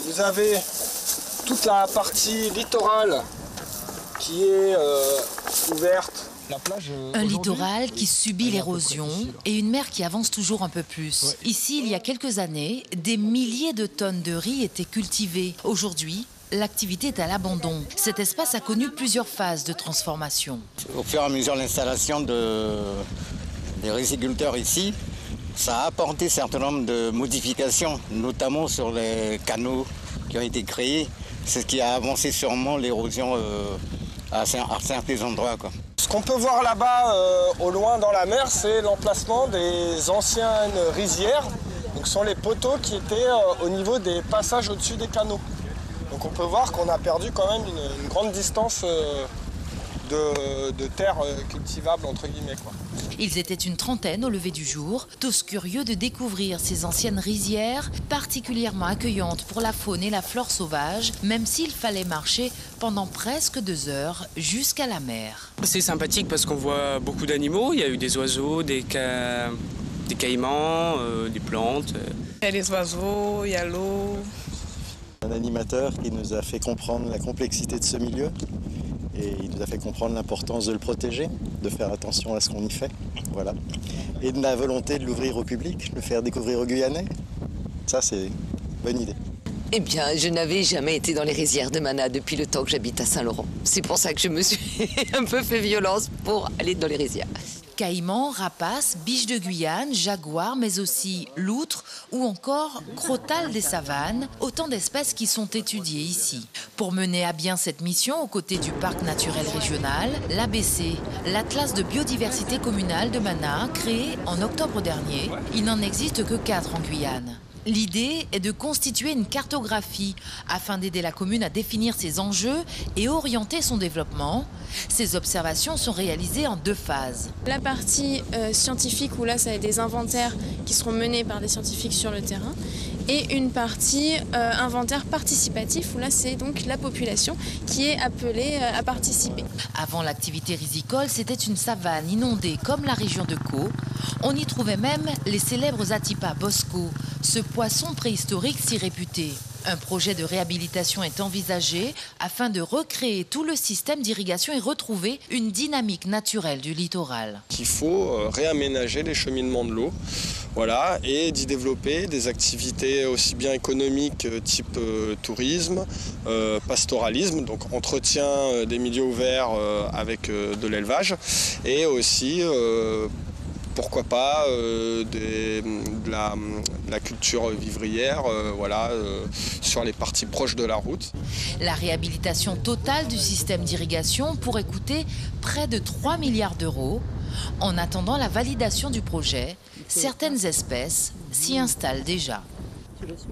vous avez toute la partie littorale qui est ouverte. Un littoral qui subit l'érosion et une mer qui avance toujours un peu plus. Ici, il y a quelques années, des milliers de tonnes de riz étaient cultivées. Aujourd'hui, l'activité est à l'abandon. Cet espace a connu plusieurs phases de transformation. Au fur et à mesure de l'installation des riziculteurs ici, ça a apporté un certain nombre de modifications, notamment sur les canaux qui ont été créés. C'est ce qui a avancé sûrement l'érosion à certains endroits, quoi. Ce qu'on peut voir là-bas, au loin dans la mer, c'est l'emplacement des anciennes rizières. Donc, ce sont les poteaux qui étaient au niveau des passages au-dessus des canaux. Donc on peut voir qu'on a perdu quand même une grande distance de terre cultivable, entre guillemets, quoi. Ils étaient une trentaine au lever du jour, tous curieux de découvrir ces anciennes rizières, particulièrement accueillantes pour la faune et la flore sauvage, même s'il fallait marcher pendant presque 2 heures jusqu'à la mer. C'est sympathique parce qu'on voit beaucoup d'animaux. Il y a eu des oiseaux, des caïmans, des plantes. Il y a les oiseaux, il y a l'eau. Un animateur qui nous a fait comprendre la complexité de ce milieu et il nous a fait comprendre l'importance de le protéger, de faire attention à ce qu'on y fait, voilà. Et de la volonté de l'ouvrir au public, de le faire découvrir aux Guyanais. Ça, c'est une bonne idée. Eh bien, je n'avais jamais été dans les rizières de Mana depuis le temps que j'habite à Saint-Laurent. C'est pour ça que je me suis un peu fait violence pour aller dans les rizières. Caïmans, rapaces, biches de Guyane, jaguars, mais aussi loutres ou encore crotales des savanes, autant d'espèces qui sont étudiées ici. Pour mener à bien cette mission aux côtés du parc naturel régional, l'ABC, l'Atlas de biodiversité communale de Mana, créé en octobre dernier, il n'en existe que 4 en Guyane. L'idée est de constituer une cartographie afin d'aider la commune à définir ses enjeux et orienter son développement. Ces observations sont réalisées en 2 phases. La partie scientifique où là ça a des inventaires qui seront menés par des scientifiques sur le terrain et une partie inventaire participatif où là c'est donc la population qui est appelée à participer. Avant l'activité rizicole, c'était une savane inondée comme la région de Caux. On y trouvait même les célèbres Atipa bosco, ce poisson préhistorique si réputé. Un projet de réhabilitation est envisagé afin de recréer tout le système d'irrigation et retrouver une dynamique naturelle du littoral. Il faut réaménager les cheminements de l'eau, voilà, et d'y développer des activités aussi bien économiques type tourisme, pastoralisme, donc entretien des milieux ouverts avec de l'élevage, et aussi pourquoi pas de la culture vivrière, voilà, sur les parties proches de la route. La réhabilitation totale du système d'irrigation pourrait coûter près de 3 milliards d'euros. En attendant la validation du projet, certaines espèces s'y installent déjà. Tu le suis ?